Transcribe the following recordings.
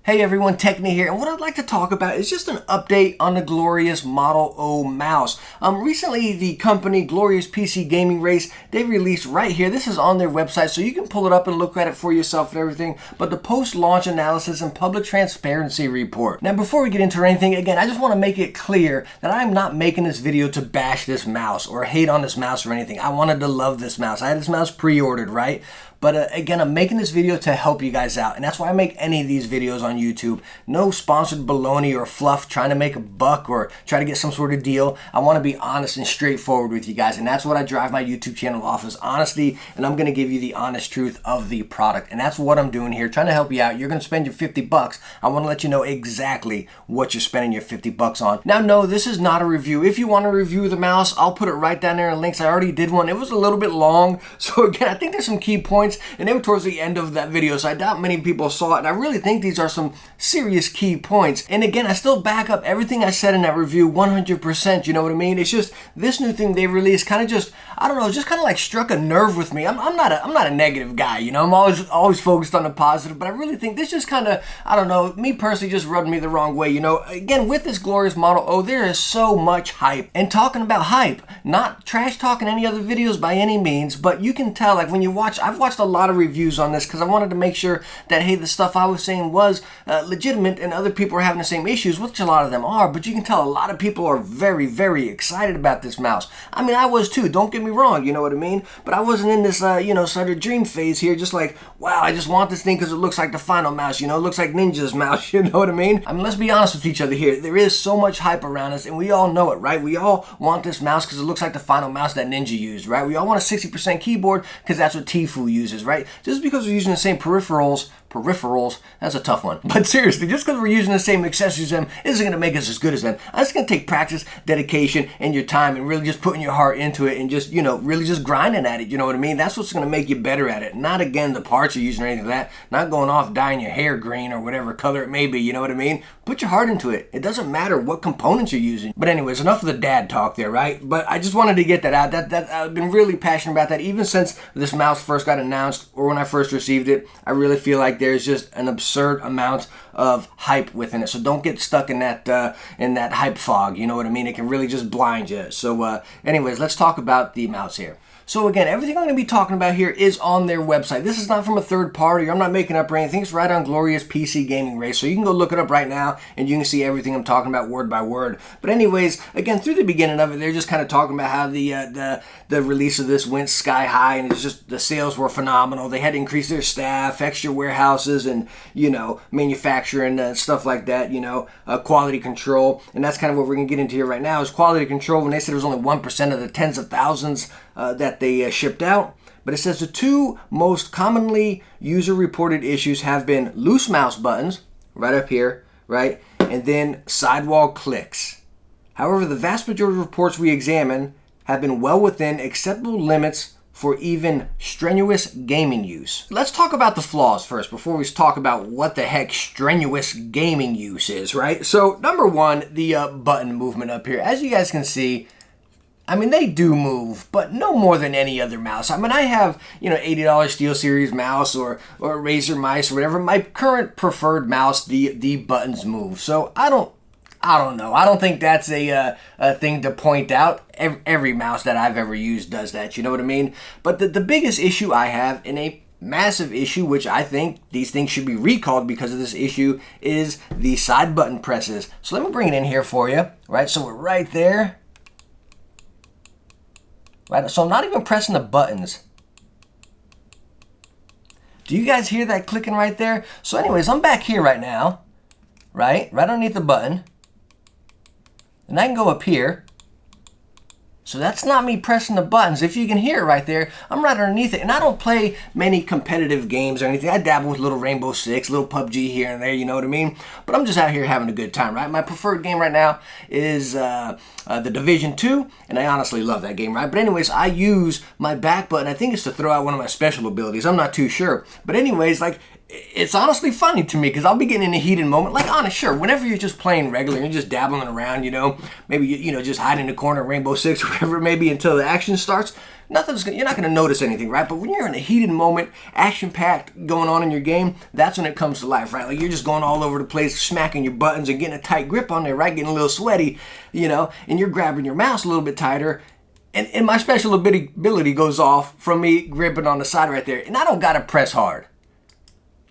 Hey everyone, Techni here, and what I'd like to talk about is just an update on the glorious Model O mouse. Recently, the company Glorious PC Gaming Race, they released right here, this is on their website, so you can pull it up and look at it for yourself and everything, but the post-launch analysis and public transparency report. Now, before we get into anything, again, I just want to make it clear that I'm not making this video to bash this mouse or hate on this mouse or anything. I wanted to love this mouse. I had this mouse pre-ordered, right? But again, I'm making this video to help you guys out, and that's why I make any of these videos on YouTube. No sponsored baloney or fluff trying to make a buck or try to get some sort of deal. I want to be honest and straightforward with you guys, and that's what I drive my YouTube channel off, is honesty, and I'm going to give you the honest truth of the product, and that's what I'm doing here, trying to help you out. You're going to spend your 50 bucks. I want to let you know exactly what you're spending your 50 bucks on. Now, no, this is not a review. If you want to review the mouse, I'll put it right down there in links. I already did one. It was a little bit long, so again, I think there's some key points, and they were towards the end of that video, so I doubt many people saw it, and I really think these are some serious key points. And again, I still back up everything I said in that review 100%, you know what I mean? It's just this new thing they released kind of just, I don't know, just kind of like struck a nerve with me. I'm not a negative guy, you know? I'm always focused on the positive, but I really think this just kind of, I don't know, me personally just rubbed me the wrong way, you know? Again, with this glorious Model O, there is so much hype. And talking about hype, not trash talking any other videos by any means, but you can tell, like when you watch, I've watched a lot of reviews on this because I wanted to make sure that, hey, the stuff I was saying was legitimate and other people are having the same issues, which a lot of them are, but you can tell a lot of people are very, very excited about this mouse. I mean, I was too, don't get me wrong, you know what I mean? But I wasn't in this, you know, sort of dream phase here, just like, wow, I just want this thing because it looks like the final mouse, you know, it looks like Ninja's mouse, you know what I mean? I mean, let's be honest with each other here. There is so much hype around us, and we all know it, right? We all want this mouse because it looks like the final mouse that Ninja used, right? We all want a 60% keyboard because that's what Tfue uses, right? Just because we're using the same peripherals, that's a tough one. But seriously, just because we're using the same accessories as them isn't going to make us as good as them. It's going to take practice, dedication, and your time, and really just putting your heart into it and just, you know, really just grinding at it, you know what I mean? That's what's going to make you better at it. Not, again, the parts you're using or anything like that. Not going off dyeing your hair green or whatever color it may be, you know what I mean? Put your heart into it. It doesn't matter what components you're using. But anyways, enough of the dad talk there, right? But I just wanted to get that out. That I've been really passionate about that even since this mouse first got announced or when I first received it. I really feel like there's just an absurd amount of hype within it. So don't get stuck in that hype fog, you know what I mean? It can really just blind you. So anyways, let's talk about the mouse here. So again, everything I'm going to be talking about here is on their website. This is not from a third party. I'm not making up or anything. It's right on Glorious PC Gaming Race. So you can go look it up right now and you can see everything I'm talking about word by word. But anyways, again, through the beginning of it, they're just kind of talking about how the release of this went sky high, and it's just the sales were phenomenal. They had to increase their staff, extra warehouses, and, you know, manufacturing stuff like that, you know, quality control. And that's kind of what we're going to get into here right now is quality control. When they said it was only 1% of the tens of thousands that they shipped out. But it says the two most commonly user-reported issues have been loose mouse buttons, right up here, right, and then sidewall clicks. However, the vast majority of reports we examine have been well within acceptable limits for even strenuous gaming use. Let's talk about the flaws first before we talk about what the heck strenuous gaming use is, right? So, number one, the button movement up here. As you guys can see, I mean, they do move, but no more than any other mouse. I mean, I have, you know, $80 SteelSeries mouse or Razer mice or whatever. My current preferred mouse, the buttons move. So I don't know. I don't think that's a thing to point out. Every mouse that I've ever used does that. You know what I mean? But the biggest issue I have, in a massive issue, which I think these things should be recalled because of this issue, is the side button presses. So let me bring it in here for you. Right? So we're right there. Right, so I'm not even pressing the buttons. Do you guys hear that clicking right there? So anyways, I'm back here right now, right underneath the button. And I can go up here. So that's not me pressing the buttons. If you can hear it right there, I'm right underneath it. And I don't play many competitive games or anything. I dabble with little Rainbow Six, little PUBG here and there, you know what I mean? But I'm just out here having a good time, right? My preferred game right now is The Division 2, and I honestly love that game, right? But anyways, I use my back button. I think it's to throw out one of my special abilities. I'm not too sure. But anyways, like, it's honestly funny to me because I'll be getting in a heated moment. Like, honest, sure, whenever you're just playing regular, you're just dabbling around, maybe just hide in the corner, Rainbow Six, whatever it may be, until the action starts. You're not gonna notice anything, right? But when you're in a heated moment, action-packed going on in your game, that's when it comes to life, right? Like, you're just going all over the place, smacking your buttons and getting a tight grip on there, right? Getting a little sweaty, and you're grabbing your mouse a little bit tighter. And my special ability goes off from me gripping on the side right there, and I don't gotta press hard.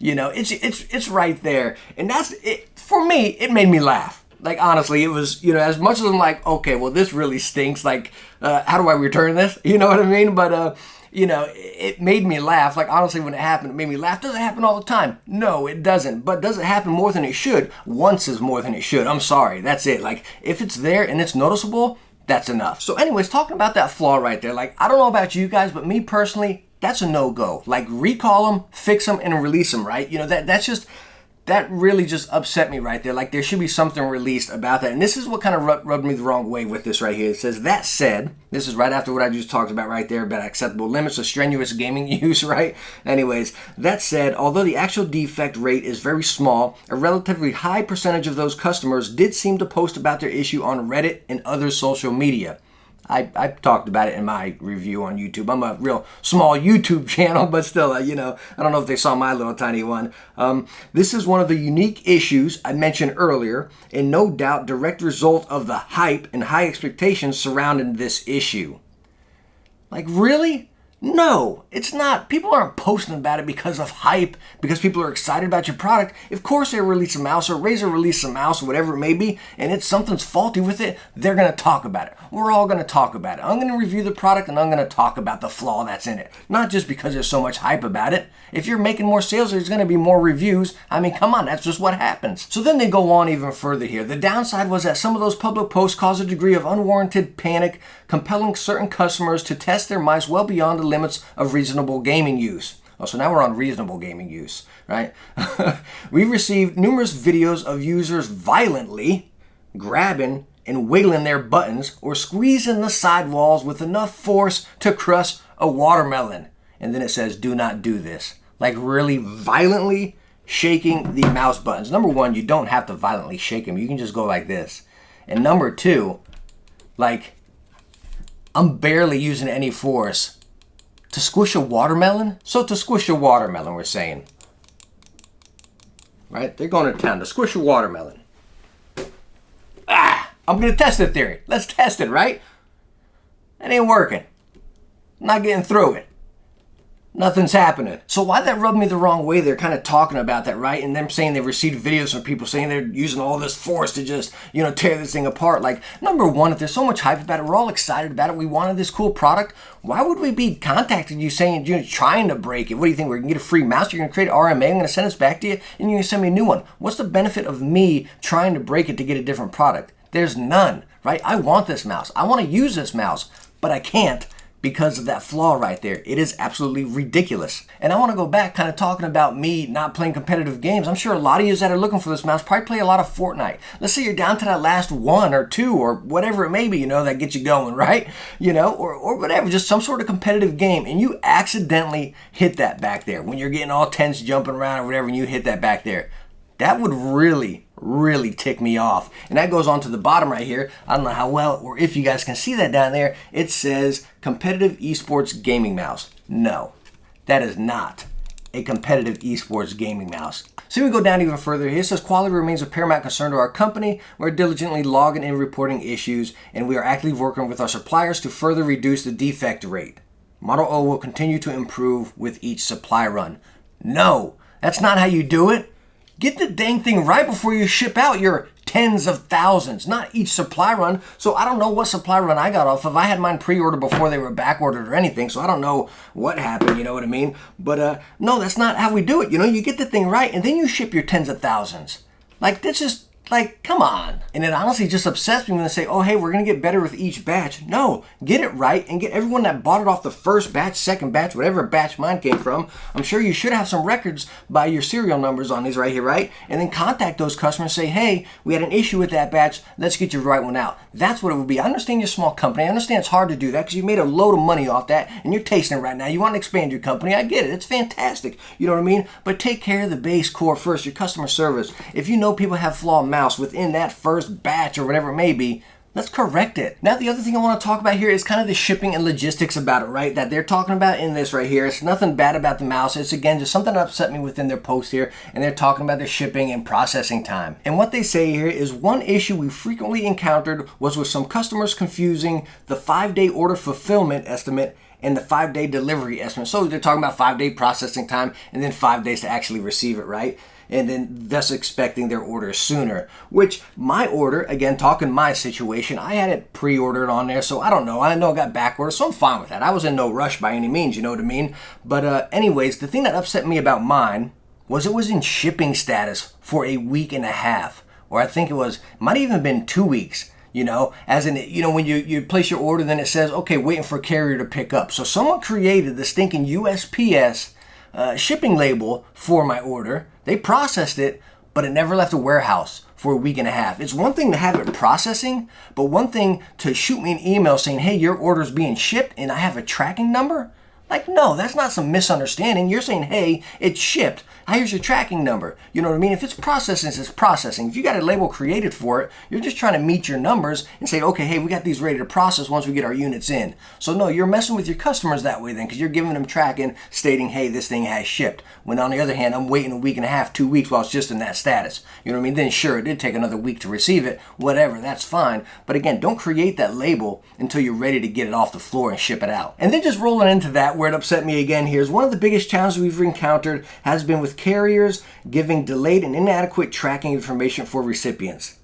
It's right there, and that's it. For me, it made me laugh. Like, honestly, it was, as much as I'm like, okay, well, this really stinks. Like, how do I return this? You know what I mean? But, it made me laugh. Like, honestly, when it happened, it made me laugh. Does it happen all the time? No, it doesn't. But does it happen more than it should? Once is more than it should. I'm sorry. That's it. Like, if it's there and it's noticeable, that's enough. So anyways, talking about that flaw right there, like, I don't know about you guys, but me personally, that's a no-go. Like, recall them, fix them, and release them, right? That really just upset me right there. Like, there should be something released about that. And this is what kind of rubbed me the wrong way with this right here. It says, that said, this is right after what I just talked about right there about acceptable limits of strenuous gaming use, right? Anyways, that said, although the actual defect rate is very small, a relatively high percentage of those customers did seem to post about their issue on Reddit and other social media. I talked about it in my review on YouTube. I'm a real small YouTube channel, but still, I don't know if they saw my little tiny one. This is one of the unique issues I mentioned earlier, and no doubt direct result of the hype and high expectations surrounding this issue. Like, really? No, it's not. People aren't posting about it because of hype, because people are excited about your product. Of course they release a mouse, or Razer release a mouse, or whatever it may be, and it's something's faulty with it, they're going to talk about it. We're all going to talk about it. I'm going to review the product, and I'm going to talk about the flaw that's in it. Not just because there's so much hype about it. If you're making more sales, there's going to be more reviews. I mean, come on, that's just what happens. So then they go on even further here. The downside was that some of those public posts cause a degree of unwarranted panic, compelling certain customers to test their mice well beyond the limits of reasonable gaming use. Oh, so now we're on reasonable gaming use, right? We've received numerous videos of users violently grabbing and wiggling their buttons or squeezing the sidewalls with enough force to crush a watermelon. And then it says, do not do this. Like, really violently shaking the mouse buttons. Number one, you don't have to violently shake them. You can just go like this. And number two, like, I'm barely using any force to squish a watermelon. So to squish a watermelon, we're saying, right? They're going to town to squish a watermelon. I'm going to test the theory. Let's test it, right? It ain't working. I'm not getting through it. Nothing's happening. So why that rubbed me the wrong way? They're kind of talking about that, right? And them saying they've received videos from people saying they're using all this force to just, tear this thing apart. Like, number one, if there's so much hype about it, we're all excited about it, we wanted this cool product, why would we be contacting you saying you're trying to break it? What do you think? We're going to get a free mouse? You're going to create an RMA? I'm going to send this back to you, and you're going to send me a new one. What's the benefit of me trying to break it to get a different product? There's none, right? I want this mouse. I want to use this mouse, but I can't because of that flaw right there. It is absolutely ridiculous. And I want to go back kind of talking about me not playing competitive games. I'm sure a lot of you that are looking for this mouse probably play a lot of Fortnite. Let's say you're down to that last 1 or 2 or whatever it may be, that gets you going, right? Or whatever, just some sort of competitive game, and you accidentally hit that back there when you're getting all tense jumping around or whatever, and you hit that back there. That would really tick me off. And that goes on to the bottom right here. I don't know how well or if you guys can see that down there. It says competitive esports gaming mouse. No, that is not a competitive esports gaming mouse. So we go down even further here. It says quality remains a paramount concern to our company. We're diligently logging and reporting issues, and we are actively working with our suppliers to further reduce the defect rate. Model O will continue to improve with each supply run. No, that's not how you do it. Get the dang thing right before you ship out your tens of thousands, not each supply run. So I don't know what supply run I got off of. I had mine pre-ordered before they were back ordered or anything, so I don't know what happened, you know what I mean? But no, that's not how we do it. You get the thing right, and then you ship your tens of thousands. Like, that's just Like, come on. And it honestly just upsets me when they say, oh, hey, we're going to get better with each batch. No, get it right and get everyone that bought it off the first batch, second batch, whatever batch mine came from. I'm sure you should have some records by your serial numbers on these right here, right? And then contact those customers, say, hey, we had an issue with that batch. Let's get you the right one out. That's what it would be. I understand you're a small company. I understand it's hard to do that because you made a load of money off that and you're tasting it right now. You want to expand your company. I get it. It's fantastic. You know what I mean? But take care of the base core first, your customer service. If you know people have FLAW mouse within that first batch or whatever it may be, let's correct it. Now, the other thing I want to talk about here is kind of the shipping and logistics about it, right? That they're talking about in this right here. It's nothing bad about the mouse. It's, again, just something that upset me within their post here. And they're talking about the shipping and processing time. And what they say here is one issue we frequently encountered was with some customers confusing the 5-day order fulfillment estimate and the 5-day delivery estimate. So they're talking about 5-day processing time and then 5 days to actually receive it, right? And then thus expecting their order sooner, which my order, again, talking my situation, I had it pre-ordered on there, so I don't know. I know I got back order, so I'm fine with that. I was in no rush by any means, you know what I mean? But anyways, the thing that upset me about mine was it was in shipping status for a week and a half, or I think might even have been 2 weeks. You know, as in, you know, when you place your order, then it says, okay, waiting for a carrier to pick up. So someone created the stinking USPS shipping label for my order. They processed it, but it never left a warehouse for a week and a half. It's one thing to have it processing, but one thing to shoot me an email saying, hey, your order's being shipped and I have a tracking number. Like, no, that's not some misunderstanding. You're saying, hey, it's shipped. Here's your tracking number. You know what I mean? If it's processing, it's processing. If you got a label created for it, you're just trying to meet your numbers and say, okay, hey, we got these ready to process once we get our units in. So no, you're messing with your customers that way then, because you're giving them tracking stating, hey, this thing has shipped. When on the other hand, I'm waiting a week and a half, 2 weeks while it's just in that status. You know what I mean? Then sure, it did take another week to receive it. Whatever, that's fine. But again, don't create that label until you're ready to get it off the floor and ship it out. And then just rolling into that, where it upset me again here is one of the biggest challenges we've encountered has been with carriers giving delayed and inadequate tracking information for recipients.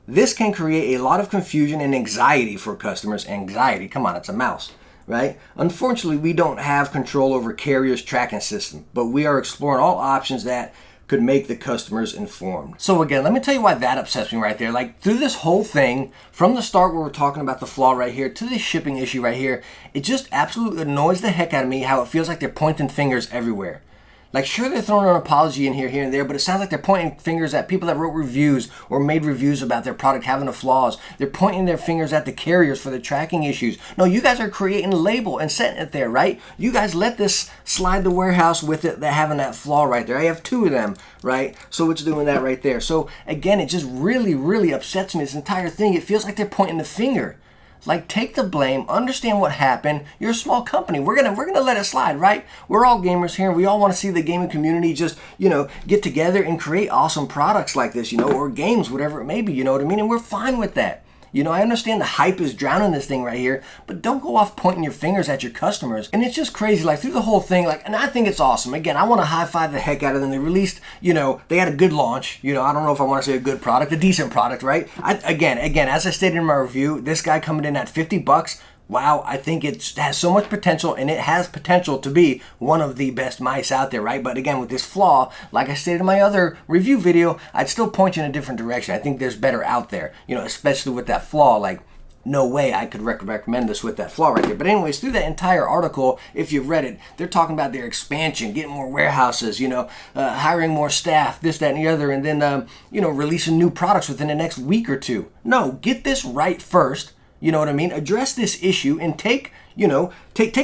This can create a lot of confusion and anxiety for customers. Anxiety, come on, it's a mouse, right? Unfortunately, we don't have control over carriers' tracking system, but we are exploring all options that could make the customers informed. So again, let me tell you why that upsets me right there. Like through this whole thing, from the start where we're talking about the FLAW right here to this shipping issue right here, it just absolutely annoys the heck out of me how it feels like they're pointing fingers everywhere. Like sure, they're throwing an apology in here and there, but it sounds like they're pointing fingers at people that wrote reviews or made reviews about their product having the flaws. They're pointing their fingers at the carriers for the tracking issues. No, you guys are creating a label and setting it there, right? You guys let this slide the warehouse with it, they're having that flaw right there. I have 2 of them, right? So it's doing that right there. So again, it just really, really upsets me, this entire thing. It feels like they're pointing the finger. Like, take the blame, understand what happened. You're a small company. We're gonna let it slide, right? We're all gamers here, and we all want to see the gaming community just, you know, get together and create awesome products like this, you know, or games, whatever it may be, you know what I mean? And we're fine with that. You know, I understand the hype is drowning this thing right here, but don't go off pointing your fingers at your customers. And it's just crazy, like through the whole thing, like, and I think it's awesome. Again, I want to high five the heck out of them. They released, you know, they had a good launch. You know, I don't know if I want to say a good product, a decent product, right? Again, as I stated in my review, this guy coming in at $50, wow, I think it has so much potential, and it has potential to be one of the best mice out there, right? But again, with this FLAW, like I stated in my other review video, I'd still point you in a different direction. I think there's better out there, you know, especially with that FLAW. Like, no way I could recommend this with that FLAW right there. But anyways, through that entire article, if you've read it, they're talking about their expansion, getting more warehouses, you know, hiring more staff, this, that, and the other, and then, you know, releasing new products within the next week or 2. No, get this right first. You know what I mean? Address this issue and take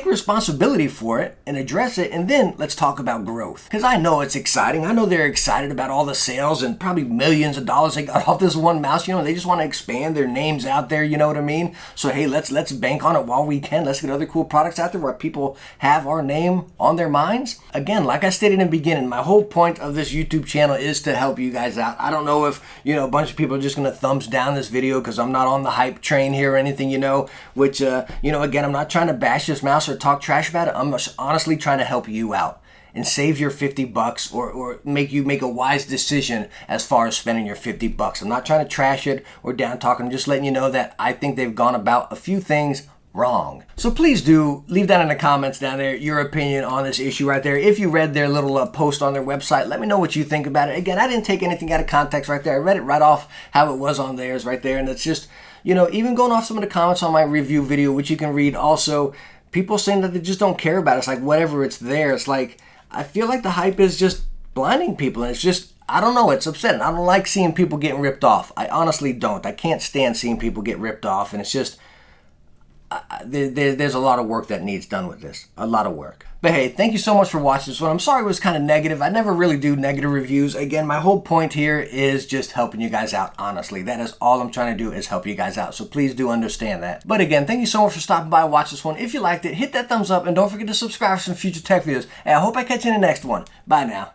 responsibility for it and address it, and then let's talk about growth. Because I know it's exciting. I know they're excited about all the sales and probably millions of dollars they got off this one mouse. You know, they just want to expand their names out there. You know what I mean? So hey, let's bank on it while we can. Let's get other cool products out there where people have our name on their minds. Again, like I stated in the beginning, my whole point of this YouTube channel is to help you guys out. I don't know if, you know, a bunch of people are just going to thumbs down this video because I'm not on the hype train here or anything, you know, which, you know, again, I'm not trying to bash this mouse or talk trash about it. I'm just honestly trying to help you out and save your $50 or make you make a wise decision as far as spending your $50. I'm not trying to trash it or down talk. I'm just letting you know that I think they've gone about a few things wrong. So please do leave that in the comments down there, your opinion on this issue right there. If you read their little post on their website, let me know what you think about it. Again, I didn't take anything out of context right there. I read it right off how it was on theirs right there. And it's just, you know, even going off some of the comments on my review video, which you can read also, people saying that they just don't care about it. It's like, whatever, it's there. It's like, I feel like the hype is just blinding people. And it's just, I don't know, it's upsetting. I don't like seeing people getting ripped off. I honestly don't. I can't stand seeing people get ripped off. And it's just, there's a lot of work that needs done with this. A lot of work. But hey, thank you so much for watching this one. I'm sorry it was kind of negative. I never really do negative reviews. Again, my whole point here is just helping you guys out, honestly. That is all I'm trying to do, is help you guys out. So please do understand that. But again, thank you so much for stopping by and watching this one. If you liked it, hit that thumbs up and don't forget to subscribe for some future tech videos. And I hope I catch you in the next one. Bye now.